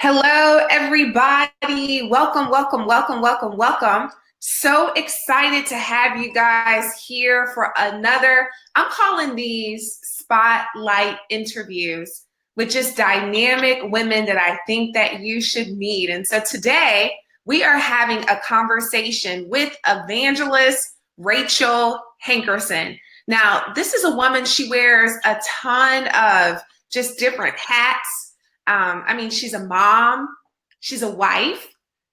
Hello, everybody. Welcome, welcome, welcome, welcome, welcome. So excited to have you guys here for another. I'm calling these spotlight interviews with just dynamic women that I think that you should meet. And so today we are having a conversation with Evangelist Rachel Hankerson. Now, this is a woman, she wears a ton of just different hats. She's a mom, she's a wife,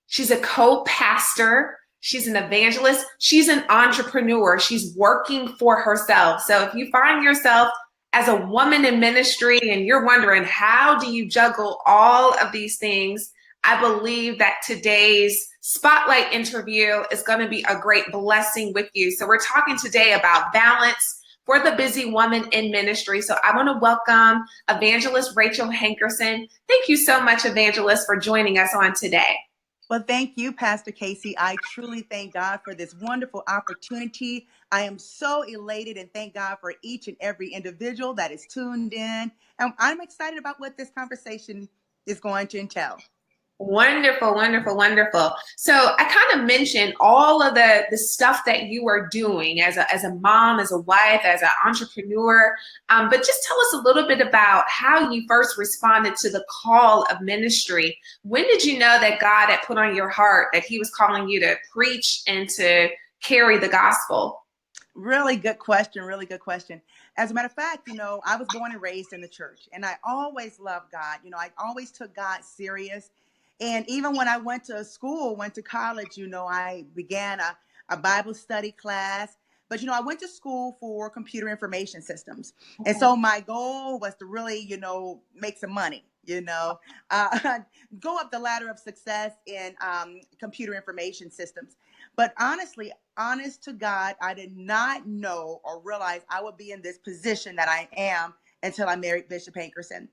she's a co-pastor, she's an evangelist, she's an entrepreneur, she's working for herself. So if you find yourself as a woman in ministry and you're wondering, how do you juggle all of these things? I believe that today's spotlight interview is going to be a great blessing with you. So we're talking today about balance for the busy woman in ministry. So I want to welcome Evangelist Rachel Hankerson. Thank you so much, Evangelist, for joining us on today. Well, thank you, Pastor Kacie. I truly thank God for this wonderful opportunity. I am so elated and thank God for each and every individual that is tuned in. And I'm excited about what this conversation is going to entail. Wonderful, wonderful, wonderful. So I kind of mentioned all of the stuff that you are doing as a mom, as a wife, as an entrepreneur. But just tell us a little bit about how you first responded to the call of ministry. When did you know that God had put on your heart that he was calling you to preach and to carry the gospel? Really good question. Really good question. As a matter of fact, I was born and raised in the church and I always loved God. I always took God serious. And even when I went to school, went to college, I began a Bible study class. But, I went to school for computer information systems. And so my goal was to really, make some money, go up the ladder of success in computer information systems. But honestly, honest to God, I did not know or realize I would be in this position that I am until I married Bishop Hankerson.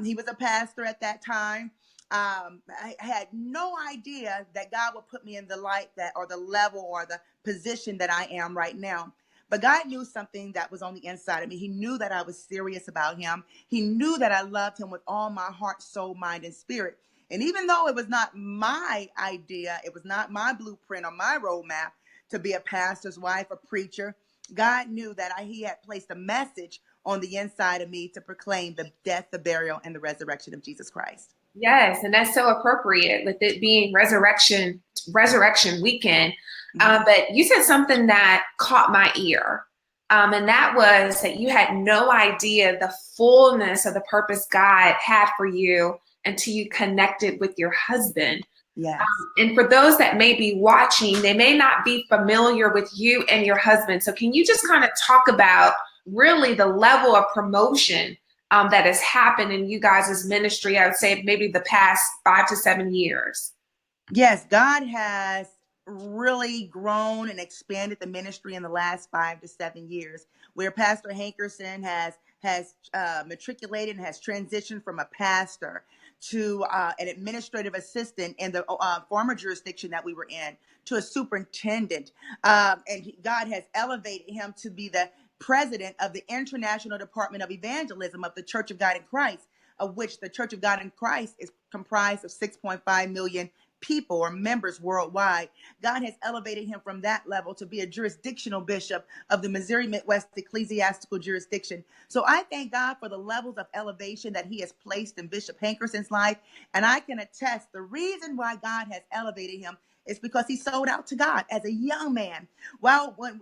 He was a pastor at that time. I had no idea that God would put me in the light that, or the level or the position that I am right now. But God knew something that was on the inside of me. He knew that I was serious about him. He knew that I loved him with all my heart, soul, mind, and spirit. And even though it was not my idea, it was not my blueprint or my roadmap to be a pastor's wife, a preacher, God knew that he had placed a message on the inside of me to proclaim the death, the burial, and the resurrection of Jesus Christ. Yes, and that's so appropriate with it being resurrection weekend. But you said something that caught my ear. And that was that you had no idea the fullness of the purpose God had for you until you connected with your husband. Yes. And for those that may be watching, they may not be familiar with you and your husband. So can you just kind of talk about really the level of promotion that has happened in you guys' ministry? I would say maybe the past 5 to 7 years. Yes, God has really grown and expanded the ministry in the last 5 to 7 years, where Pastor Hankerson has matriculated and has transitioned from a pastor to an administrative assistant in the former jurisdiction that we were in, to a superintendent. God has elevated him to be the president of the International Department of Evangelism of the Church of God in Christ, of which the Church of God in Christ is comprised of 6.5 million people or members worldwide. God has elevated him from that level to be a jurisdictional bishop of the Missouri Midwest Ecclesiastical Jurisdiction. So I thank God for the levels of elevation that he has placed in Bishop Hankerson's life. And I can attest the reason why God has elevated him is because he sold out to God as a young man.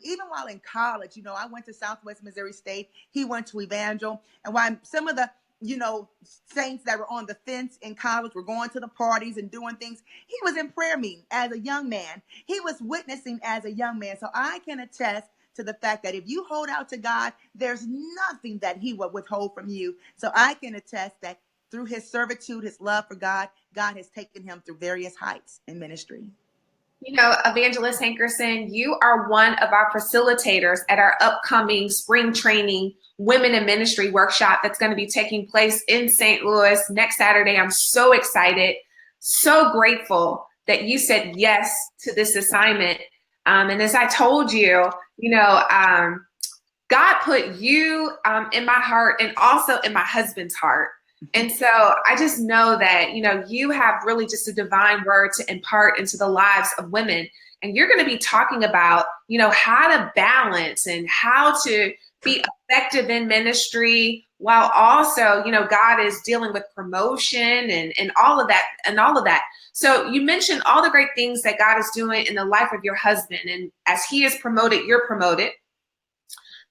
Even while in college, I went to Southwest Missouri State. He went to Evangel. And while some of the saints that were on the fence in college were going to the parties and doing things, he was in prayer meeting as a young man. He was witnessing as a young man. So I can attest to the fact that if you hold out to God, there's nothing that he will withhold from you. So I can attest that through his servitude, his love for God, God has taken him through various heights in ministry. Evangelist Hankerson, you are one of our facilitators at our upcoming spring training women in ministry workshop that's going to be taking place in St. Louis next Saturday. I'm so excited, so grateful that you said yes to this assignment. And as I told you, God put you in my heart and also in my husband's heart. And so I just know that, you have really just a divine word to impart into the lives of women. And you're going to be talking about, how to balance and how to be effective in ministry while also, God is dealing with promotion and all of that and all of that. So you mentioned all the great things that God is doing in the life of your husband. And as he is promoted, you're promoted.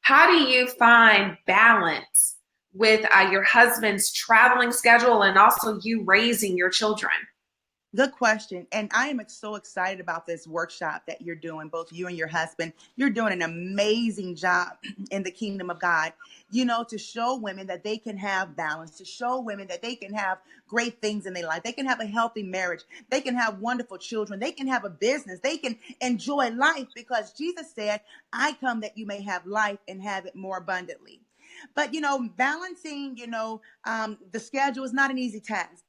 How do you find balance with your husband's traveling schedule and also you raising your children? Good question. And I am so excited about this workshop that you're doing, both you and your husband. You're doing an amazing job in the kingdom of God, to show women that they can have balance, to show women that they can have great things in their life. They can have a healthy marriage. They can have wonderful children. They can have a business. They can enjoy life because Jesus said, I come that you may have life and have it more abundantly. But, balancing, the schedule is not an easy task.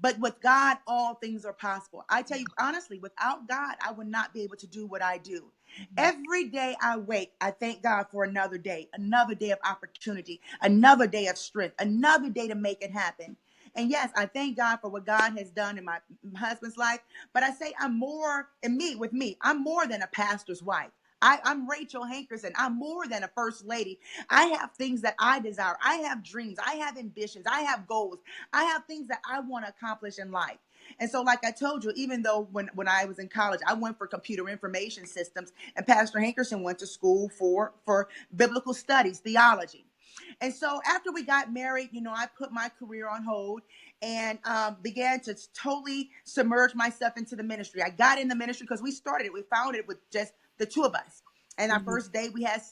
But with God, all things are possible. I tell you honestly, without God, I would not be able to do what I do. Every day I wake, I thank God for another day of opportunity, another day of strength, another day to make it happen. And yes, I thank God for what God has done in my husband's life. But I say I'm more than a pastor's wife. I'm Rachel Hankerson. I'm more than a first lady. I have things that I desire. I have dreams. I have ambitions. I have goals. I have things that I want to accomplish in life. And so, like I told you, even though when I was in college, I went for computer information systems, and Pastor Hankerson went to school for biblical studies, theology. And so after we got married, I put my career on hold and began to totally submerge myself into the ministry. I got in the ministry because we founded it with just the two of us. And our first day, we had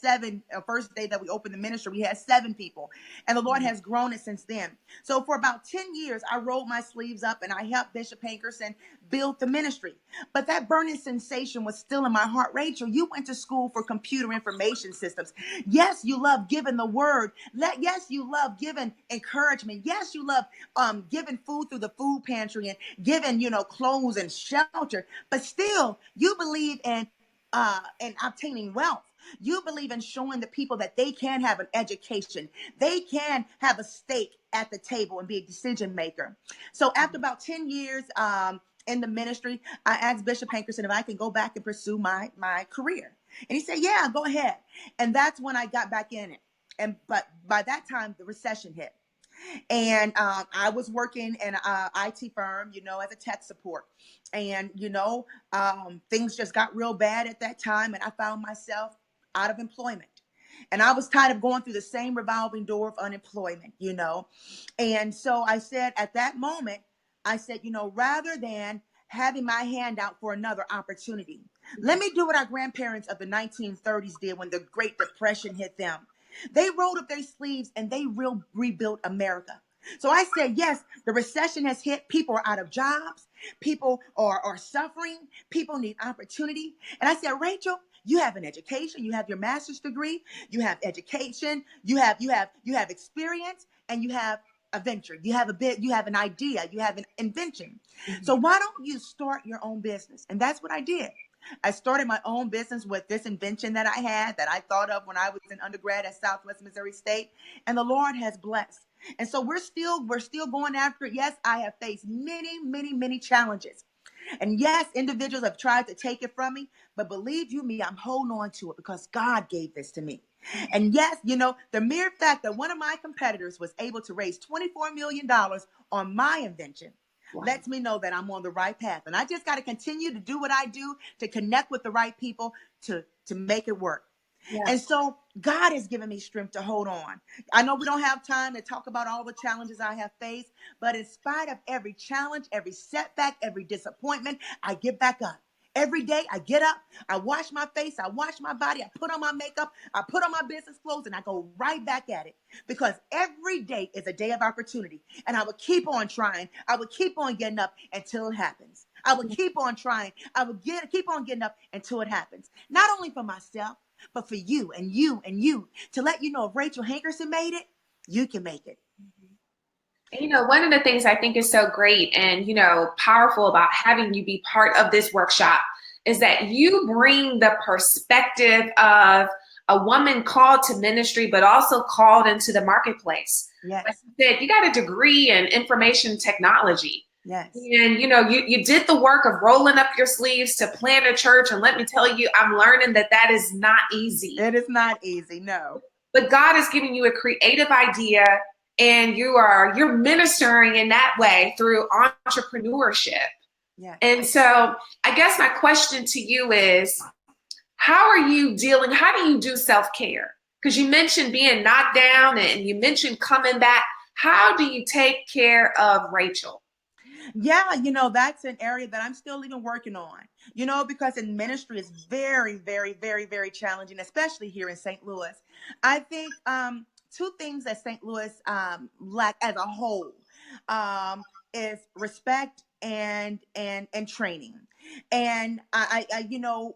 first day that we opened the ministry, we had 7 people. And the Lord has grown it since then. So for about 10 years, I rolled my sleeves up and I helped Bishop Hankerson build the ministry. But that burning sensation was still in my heart. Rachel, you went to school for computer information systems. Yes, you love giving the word. Yes, you love giving encouragement. Yes, you love giving food through the food pantry and giving, clothes and shelter. But still, you believe in obtaining wealth. You believe in showing the people that they can have an education. They can have a stake at the table and be a decision maker. So after about 10 years in the ministry, I asked Bishop Hankerson if I can go back and pursue my career. And he said, yeah, go ahead. And that's when I got back in it. But by that time, the recession hit. And I was working in an IT firm, as a tech support. And, things just got real bad at that time. And I found myself out of employment. And I was tired of going through the same revolving door of unemployment, And so I said at that moment, rather than having my hand out for another opportunity, let me do what our grandparents of the 1930s did when the Great Depression hit them. They rolled up their sleeves and they rebuilt America. So I said, yes, the recession has hit. People are out of jobs. People are suffering. People need opportunity. And I said, Rachel, you have an education. You have your master's degree. You have education. You have experience, and you have a venture. You have an idea. You have an invention. So why don't you start your own business? And that's what I did. I started my own business with this invention that I had that I thought of when I was in undergrad at Southwest Missouri State, and the Lord has blessed. And so we're still going after it. Yes, I have faced many, many, many challenges. And yes, individuals have tried to take it from me, but believe you me, I'm holding on to it because God gave this to me. And yes, the mere fact that one of my competitors was able to raise $24 million on my invention lets me know that I'm on the right path. And I just got to continue to do what I do to connect with the right people to make it work. Yeah. And so God has given me strength to hold on. I know we don't have time to talk about all the challenges I have faced, but in spite of every challenge, every setback, every disappointment, I get back up. Every day I get up, I wash my face, I wash my body, I put on my makeup, I put on my business clothes, and I go right back at it. Because every day is a day of opportunity. And I will keep on trying. I will keep on getting up until it happens. I will keep on trying. I will keep on getting up until it happens. Not only for myself, but for you and you and you, to let you know if Rachel Hankerson made it, you can make it. One of the things I think is so great and, powerful about having you be part of this workshop is that you bring the perspective of a woman called to ministry, but also called into the marketplace. Yes. you said, you got a degree in information technology. Yes. And you did the work of rolling up your sleeves to plant a church. And let me tell you, I'm learning that that is not easy. It is not easy. No. But God is giving you a creative idea, and you're ministering in that way through entrepreneurship. Yes. And so I guess my question to you is, how do you do self-care? Because you mentioned being knocked down and you mentioned coming back. How do you take care of Rachel? Yeah, that's an area that I'm still even working on, because in ministry is very, very, very, very challenging, especially here in St. Louis. I think two things that St. Louis lack as a whole is respect and training. And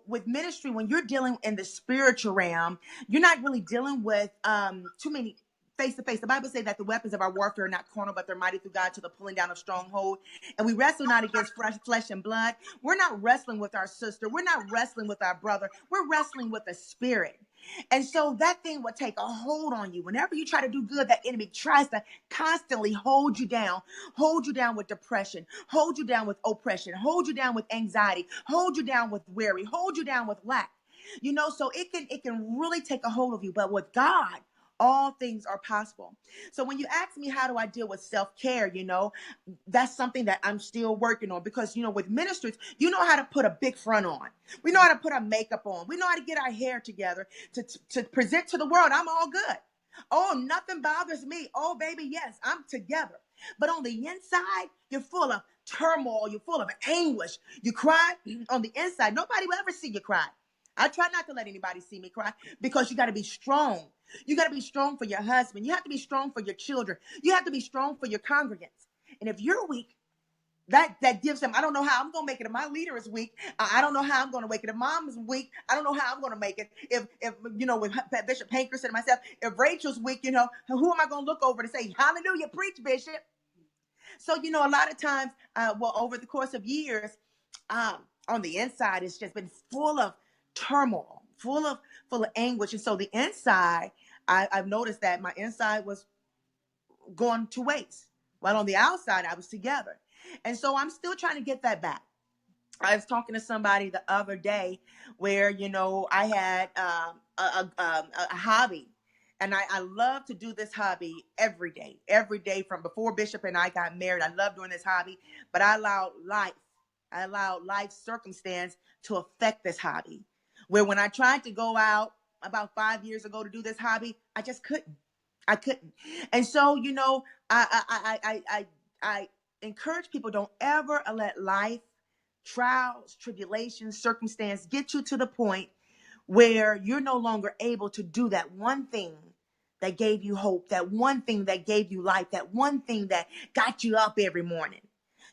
with ministry, when you're dealing in the spiritual realm, you're not really dealing with too many face to face. The Bible says that the weapons of our warfare are not carnal, but they're mighty through God to the pulling down of stronghold. And we wrestle not against flesh and blood. We're not wrestling with our sister. We're not wrestling with our brother. We're wrestling with the spirit. And so that thing will take a hold on you. Whenever you try to do good, that enemy tries to constantly hold you down with depression, hold you down with oppression, hold you down with anxiety, hold you down with worry, hold you down with lack. So it can really take a hold of you. But with God, all things are possible. So when you ask me, how do I deal with self-care, that's something that I'm still working on, because, with ministers, you know how to put a big front on. We know how to put our makeup on. We know how to get our hair together to present to the world. I'm all good. Oh, nothing bothers me. Oh, baby, yes, I'm together. But on the inside, you're full of turmoil. You're full of anguish. You cry on the inside. Nobody will ever see you cry. I try not to let anybody see me cry, because you got to be strong. You got to be strong for your husband. You have to be strong for your children. You have to be strong for your congregants. And if you're weak, that gives them, I don't know how I'm going to make it. If my leader is weak, I don't know how I'm going to make it. If mom is weak, I don't know how I'm going to make it. If with Bishop Hankerson and myself, if Rachel's weak, who am I going to look over to say, hallelujah, preach, Bishop? So, a lot of times, over the course of years, on the inside, it's just been full of turmoil, full of anguish. And so the inside, I've noticed that my inside was going to waste, while on the outside, I was together. And so I'm still trying to get that back. I was talking to somebody the other day where, I had a hobby, and I love to do this hobby every day from before Bishop and I got married. I love doing this hobby, but I allowed life circumstance to affect this hobby, where when I tried to go out about 5 years ago to do this hobby, I just couldn't. I couldn't. And so, I encourage people, don't ever let life, trials, tribulations, circumstance get you to the point where you're no longer able to do that one thing that gave you hope, that one thing that gave you life, that one thing that got you up every morning.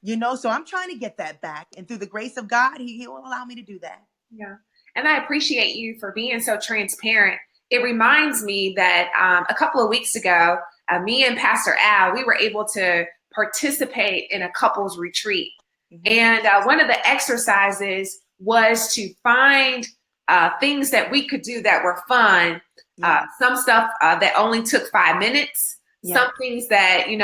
So I'm trying to get that back. And through the grace of God, he will allow me to do that. Yeah. And I appreciate you for being so transparent. It reminds me that a couple of weeks ago, me and Pastor Al, we were able to participate in a couples retreat. Mhm. And one of the exercises was to find things that we could do that were fun. Some stuff that only took 5 minutes. Some things that, you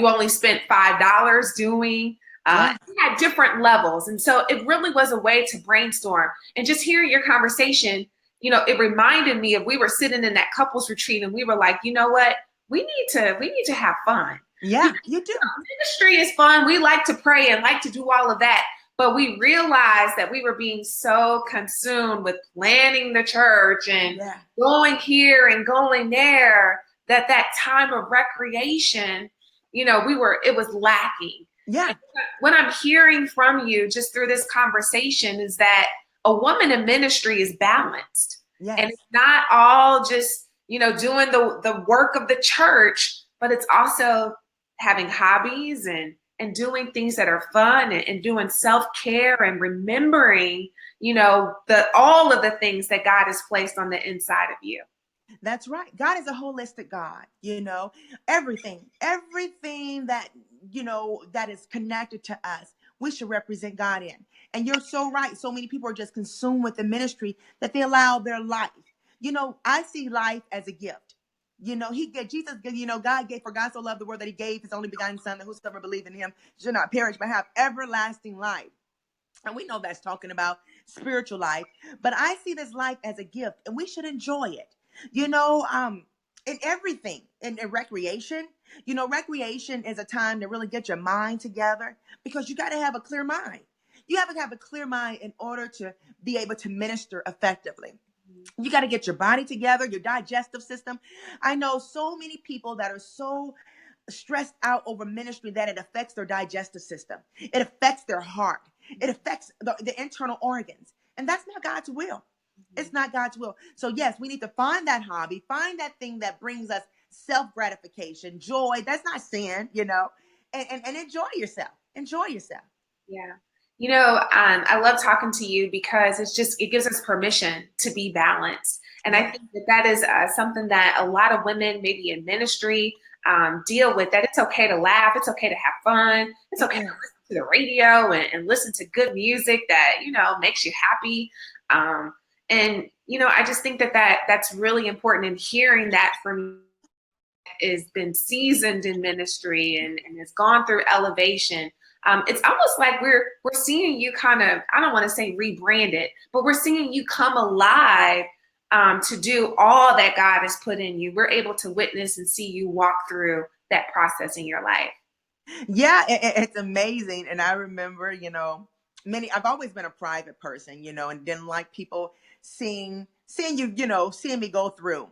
only spent $5 doing. It had different levels. And so it really was a way to brainstorm. And just hearing your conversation, it reminded me of, we were sitting in that couples retreat and we were like, you know what? We need to have fun. Yeah, you do. Ministry is fun. We like to pray and like to do all of that. But we realized that we were being so consumed with planning the church and going here and going there, that time of recreation, it was lacking. Yeah. And what I'm hearing from you just through this conversation is that a woman in ministry is balanced. Yes. And it's not all just, doing the work of the church, but it's also having hobbies and doing things that are fun and doing self-care and remembering, all of the things that God has placed on the inside of you. That's right. God is a holistic God, everything that, that is connected to us, we should represent God in. And you're so right. So many people are just consumed with the ministry that they allow their life. I see life as a gift. Jesus, God gave, for God so loved the world that he gave his only begotten son, that whosoever believes in him should not perish, but have everlasting life. And we know that's talking about spiritual life, but I see this life as a gift and we should enjoy it. In everything, in recreation, recreation is a time to really get your mind together, because you got to have a clear mind. You have to have a clear mind in order to be able to minister effectively. You got to get your body together, your digestive system. I know so many people that are so stressed out over ministry that it affects their digestive system. It affects their heart. It affects the internal organs. And that's not God's will. It's not God's will. So yes, we need to find that hobby, find that thing that brings us self-gratification, joy. That's not sin, and enjoy yourself. Enjoy yourself. Yeah. I love talking to you because it gives us permission to be balanced. And I think that is something that a lot of women, maybe in ministry, deal with, that it's okay to laugh. It's okay to have fun. It's okay to listen to the radio and listen to good music that, makes you happy. I just think that's really important, and hearing that from has been seasoned in ministry and has gone through elevation. It's almost like we're seeing you kind of, I don't want to say rebranded, but we're seeing you come alive to do all that God has put in you. We're able to witness and see you walk through that process in your life. Yeah, it's amazing. And I remember, I've always been a private person, and didn't like people seeing me go through.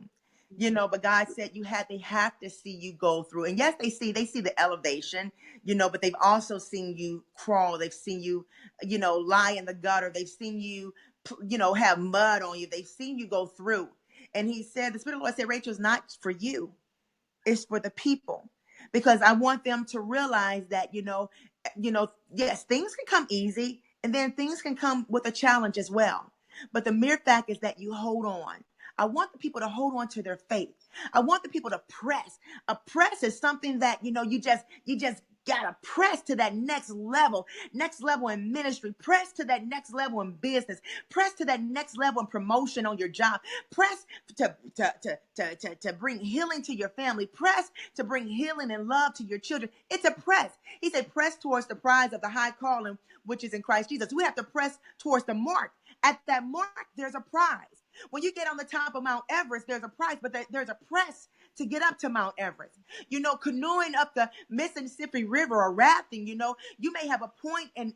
But God said they have to see you go through. And yes, they see the elevation, but they've also seen you crawl. They've seen you, lie in the gutter. They've seen you, have mud on you. They've seen you go through. And the Spirit of the Lord said, Rachel, it's not for you. It's for the people. Because I want them to realize that, yes, things can come easy, and then things can come with a challenge as well. But the mere fact is that you hold on. I want the people to hold on to their faith. I want the people to press. A press is something that, you just gotta press to that next level in ministry, press to that next level in business, press to that next level in promotion on your job, press to bring healing to your family, press to bring healing and love to your children. It's a press. He said, press towards the prize of the high calling, which is in Christ Jesus. We have to press towards the mark. At that mark, there's a prize. When you get on the top of Mount Everest, there's a prize, but there's a press to get up to Mount Everest. Canoeing up the Mississippi River or rafting, you may have a point in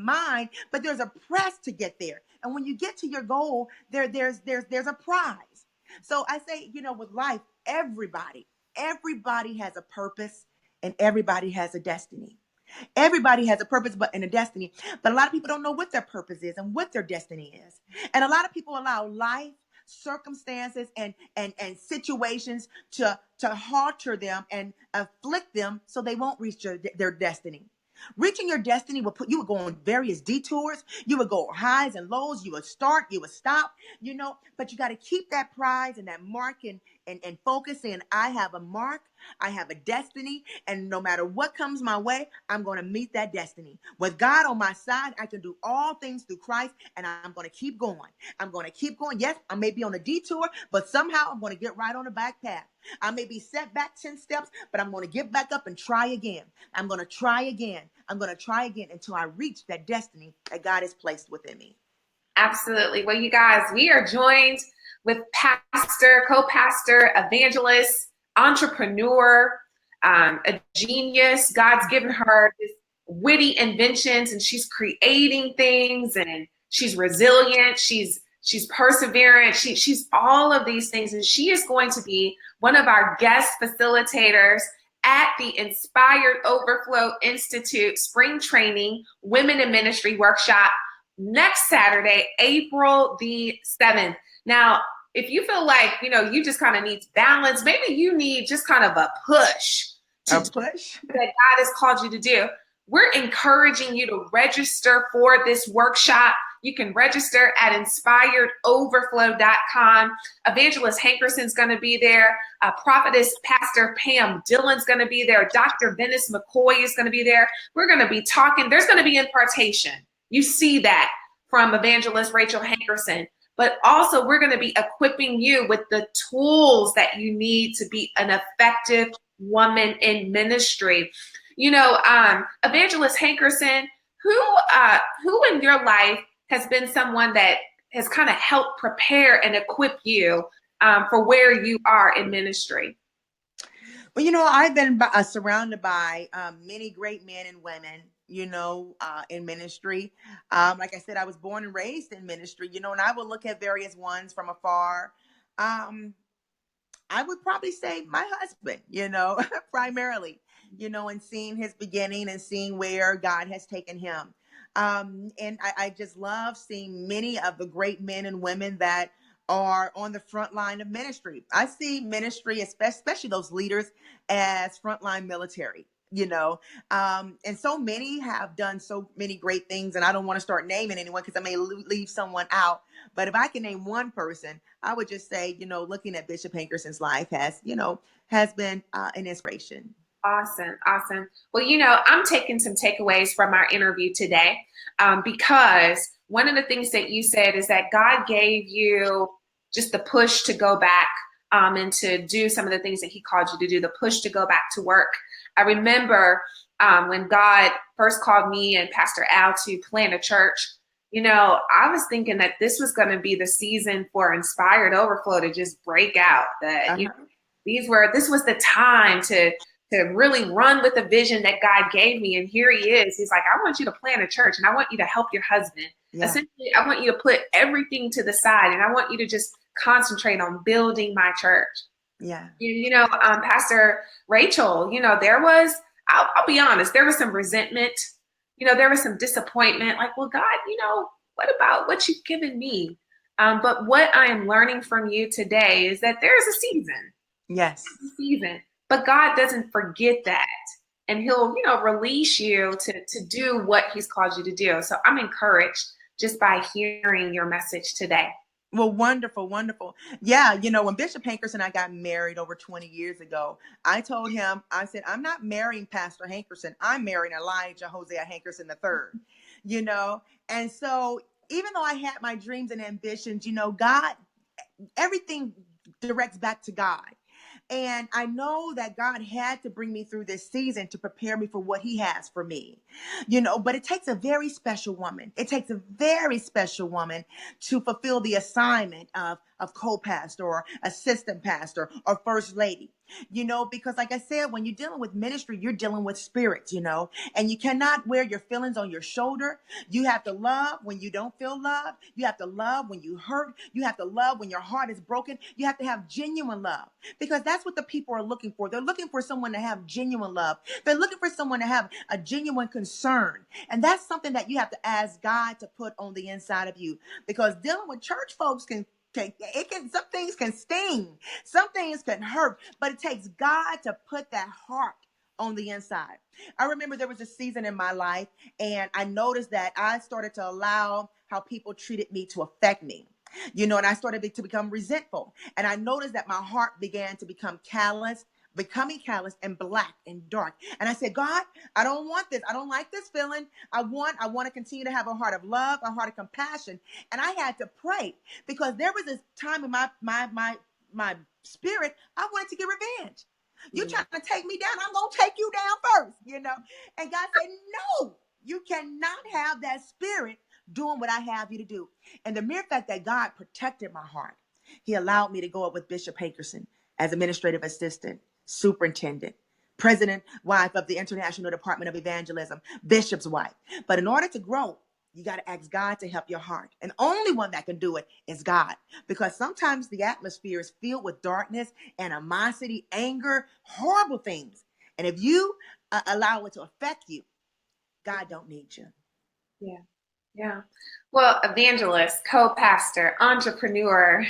mind, but there's a press to get there. And when you get to your goal, there's a prize. So I say, with life, everybody has a purpose and everybody has a destiny. Everybody has a purpose and a destiny, but a lot of people don't know what their purpose is and what their destiny is. And a lot of people allow life, circumstances, and situations to halter them and afflict them so they won't reach their destiny. Reaching your destiny you would go on various detours. You would go highs and lows. You would start, you would stop, but you got to keep that prize and that mark and focus in. I have a mark. I have a destiny, and no matter what comes my way, I'm going to meet that destiny. With God on my side, I can do all things through Christ, and I'm going to keep going. I'm going to keep going. Yes, I may be on a detour, but somehow I'm going to get right on the back path. I may be set back 10 steps, but I'm going to get back up and try again. I'm going to try again. I'm going to try again until I reach that destiny that God has placed within me. Absolutely. Well, you guys, we are joined with co-pastor, evangelist, entrepreneur, a genius. God's given her this witty inventions, and she's creating things, and she's resilient. She's perseverant. She's all of these things, and she is going to be one of our guest facilitators at the Inspired Overflow Institute Spring Training Women in Ministry Workshop next Saturday, April the 7th. Now, if you feel like, you just kind of need balance, maybe you need just kind of a push that God has called you to do. We're encouraging you to register for this workshop. You can register at inspiredoverflow.com. Evangelist Hankerson's going to be there. Prophetess Pastor Pam Dillon's going to be there. Dr. Venice McCoy is going to be there. We're going to be talking. There's going to be impartation. You see that from Evangelist Rachel Hankerson. but also we're going to be equipping you with the tools that you need to be an effective woman in ministry. Evangelist Hankerson, who in your life has been someone that has kind of helped prepare and equip you for where you are in ministry? Well, I've been surrounded by many great men and women, in ministry. Like I said, I was born and raised in ministry, and I will look at various ones from afar. Um, I would probably say my husband, primarily, and seeing his beginning and seeing where God has taken him. And I just love seeing many of the great men and women that are on the front line of ministry. I see ministry, especially those leaders, as frontline military. And so many have done so many great things, and I don't want to start naming anyone because I may leave someone out. But if I can name one person, I would just say, looking at Bishop Hankerson's life has been an inspiration. Awesome. Awesome. Well, I'm taking some takeaways from our interview today because one of the things that you said is that God gave you just the push to go back and to do some of the things that he called you to do, the push to go back to work. I remember when God first called me and Pastor Al to plant a church, I was thinking that this was going to be the season for Inspired Overflow to just break out, that this was the time to really run with the vision that God gave me. And here he is. He's like, I want you to plant a church and I want you to help your husband. Yeah. Essentially, I want you to put everything to the side and I want you to just concentrate on building my church. Yeah. Pastor Rachel, I'll be honest, there was some resentment, there was some disappointment, like, well, God, what about what you've given me? But what I am learning from you today is that there's a season. Yes. Season. But God doesn't forget that. And he'll, release you to do what he's called you to do. So I'm encouraged just by hearing your message today. Well, wonderful, wonderful. Yeah, when Bishop Hankerson and I got married over 20 years ago, I told him, I said, I'm not marrying Pastor Hankerson. I'm marrying Elijah Hosea Hankerson III, And so even though I had my dreams and ambitions, God, everything directs back to God. And I know that God had to bring me through this season to prepare me for what he has for me, but it takes a very special woman. It takes a very special woman to fulfill the assignment of co-pastor or assistant pastor or first lady, because like I said, when you're dealing with ministry, you're dealing with spirits, and you cannot wear your feelings on your shoulder. You have to love when you don't feel love. You have to love when you hurt. You have to love when your heart is broken. You have to have genuine love, because that's what the people are looking for. They're looking for someone to have genuine love. They're looking for someone to have a genuine concern. And that's something that you have to ask God to put on the inside of you, because dealing with church folks some things can sting, some things can hurt, but it takes God to put that heart on the inside. I remember there was a season in my life, and I noticed that I started to allow how people treated me to affect me. And I started to become resentful. And I noticed that my heart began to becoming callous and black and dark. And I said, God, I don't want this. I don't like this feeling. I want to continue to have a heart of love, a heart of compassion. And I had to pray, because there was this time in my spirit, I wanted to get revenge. You're trying to take me down. I'm going to take you down first, And God said, no, you cannot have that spirit doing what I have you to do. And the mere fact that God protected my heart, he allowed me to go up with Bishop Hankerson as administrative assistant, superintendent, president, wife of the International Department of Evangelism, bishop's wife. But in order to grow, you got to ask God to help your heart. And the only one that can do it is God. Because sometimes the atmosphere is filled with darkness, animosity, anger, horrible things. And if you allow it to affect you, God don't need you. Yeah. Yeah. Well, evangelist, co-pastor, entrepreneur,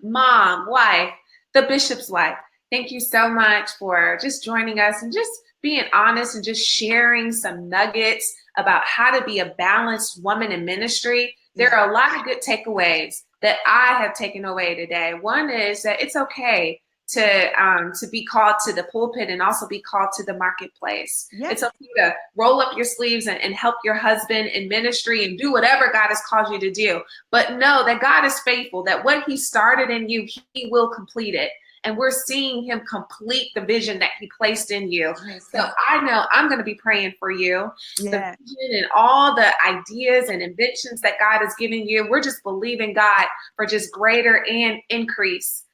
mom, wife, the bishop's wife. Thank you so much for just joining us and just being honest and just sharing some nuggets about how to be a balanced woman in ministry. There are a lot of good takeaways that I have taken away today. One is that it's okay to be called to the pulpit and also be called to the marketplace. Yes. It's okay to roll up your sleeves and help your husband in ministry and do whatever God has called you to do. But know that God is faithful, that what he started in you, he will complete it. And we're seeing him complete the vision that he placed in you. Yes. So I know I'm going to be praying for you. Yeah. The vision and all the ideas and inventions that God has given you, we're just believing God for just greater and increase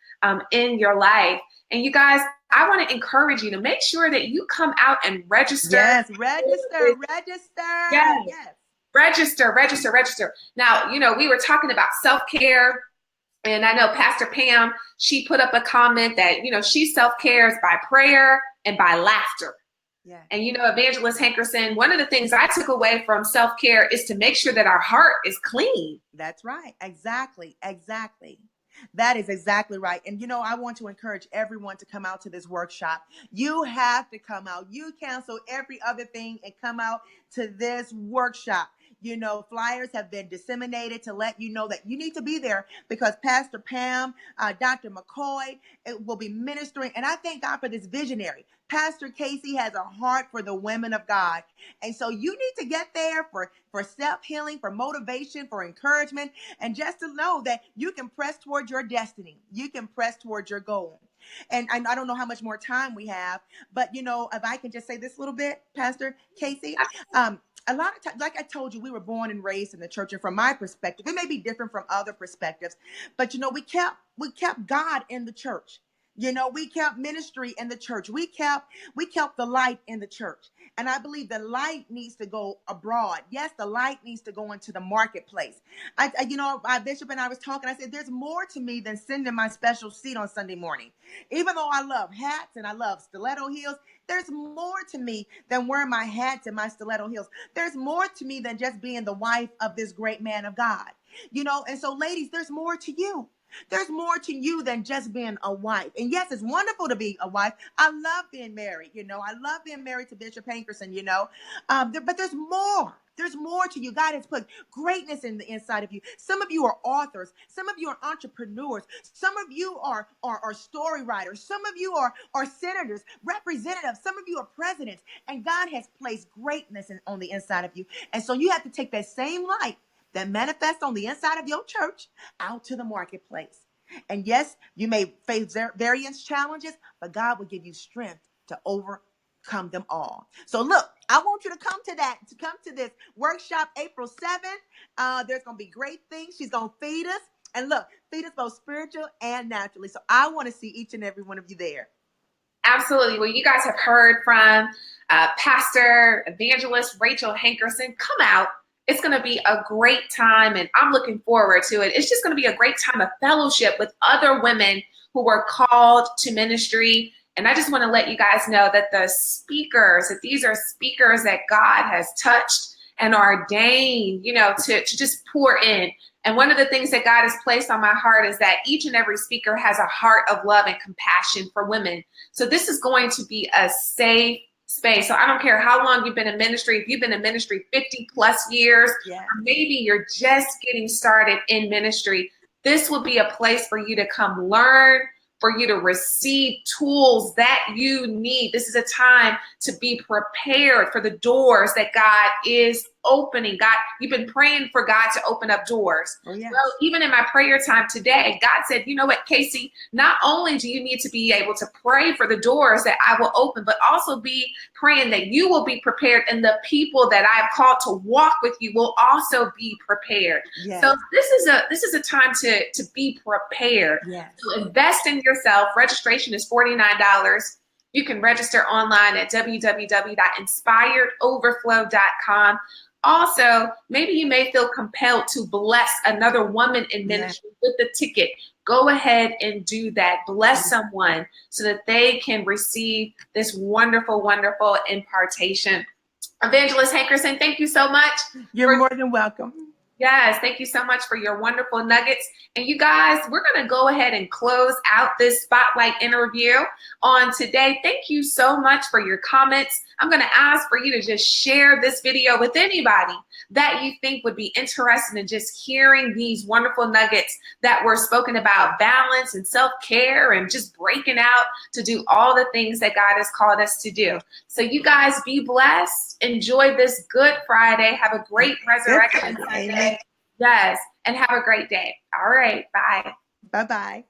in your life. And you guys, I want to encourage you to make sure that you come out and register. Yes, register. Yes. Yes. Register. Now, we were talking about self-care. And I know Pastor Pam, she put up a comment that, she self-cares by prayer and by laughter. Yeah. And, Evangelist Hankerson, one of the things I took away from self-care is to make sure that our heart is clean. That's right. Exactly. That is exactly right. And, I want to encourage everyone to come out to this workshop. You have to come out. You cancel every other thing and come out to this workshop. Flyers have been disseminated to let you know that you need to be there because Pastor Pam, Dr. McCoy, will be ministering. And I thank God for this visionary. Pastor Kacie has a heart for the women of God. And so you need to get there for self-healing, for motivation, for encouragement, and just to know that you can press towards your destiny. You can press towards your goal. And I don't know how much more time we have, but if I can just say this little bit, Pastor Kacie, a lot of times, like I told you, we were born and raised in the church, and from my perspective, it may be different from other perspectives, but we kept God in the church. We kept ministry in the church. We kept the light in the church. And I believe the light needs to go abroad. Yes, the light needs to go into the marketplace. Bishop and I was talking, I said, there's more to me than sending my special seat on Sunday morning. Even though I love hats and I love stiletto heels, there's more to me than wearing my hats and my stiletto heels. There's more to me than just being the wife of this great man of God. And so ladies, there's more to you. There's more to you than just being a wife. And yes, it's wonderful to be a wife. I love being married. I love being married to Bishop Hankerson, but there's more. There's more to you. God has put greatness in the inside of you. Some of you are authors. Some of you are entrepreneurs. Some of you are story writers. Some of you are senators, representatives. Some of you are presidents. And God has placed greatness on the inside of you. And so you have to take that same light that manifests on the inside of your church out to the marketplace. And yes, you may face various challenges, but God will give you strength to overcome them all. So look, I want you to come to this workshop April 7th. There's going to be great things. She's going to feed us. And look, feed us both spiritual and naturally. So I want to see each and every one of you there. Absolutely. Well, you guys have heard from Pastor Evangelist Rachel Hankerson. Come out. It's going to be a great time, and I'm looking forward to it. It's just going to be a great time of fellowship with other women who were called to ministry. And I just want to let you guys know that these are speakers that God has touched and ordained, to just pour in. And one of the things that God has placed on my heart is that each and every speaker has a heart of love and compassion for women. So this is going to be a safe space. So I don't care how long you've been in ministry. If you've been in ministry 50 plus years, yes, or maybe you're just getting started in ministry, this will be a place for you to come learn, for you to receive tools that you need. This is a time to be prepared for the doors that God is opening. God, you've been praying for God to open up doors. Oh, yes. Well, even in my prayer time today, God said, you know what, Kacie, not only do you need to be able to pray for the doors that I will open, but also be praying that you will be prepared and the people that I've called to walk with you will also be prepared. Yes. So this is a time to be prepared. Yes. So invest in yourself. Registration is $49. You can register online at www.inspiredoverflow.com. Also, maybe you may feel compelled to bless another woman in ministry with the ticket. Go ahead and do that. Bless someone so that they can receive this wonderful, wonderful impartation. Evangelist Hankerson, thank you so much. You're more than welcome. Yes, thank you so much for your wonderful nuggets. And you guys, we're going to go ahead and close out this spotlight interview on today. Thank you so much for your comments. I'm going to ask for you to just share this video with anybody that you think would be interested in just hearing these wonderful nuggets that were spoken about balance and self-care and just breaking out to do all the things that God has called us to do. So you guys be blessed. Enjoy this Good Friday. Have a great Resurrection Sunday. Amen. Yes, and have a great day. All right, bye. Bye-bye.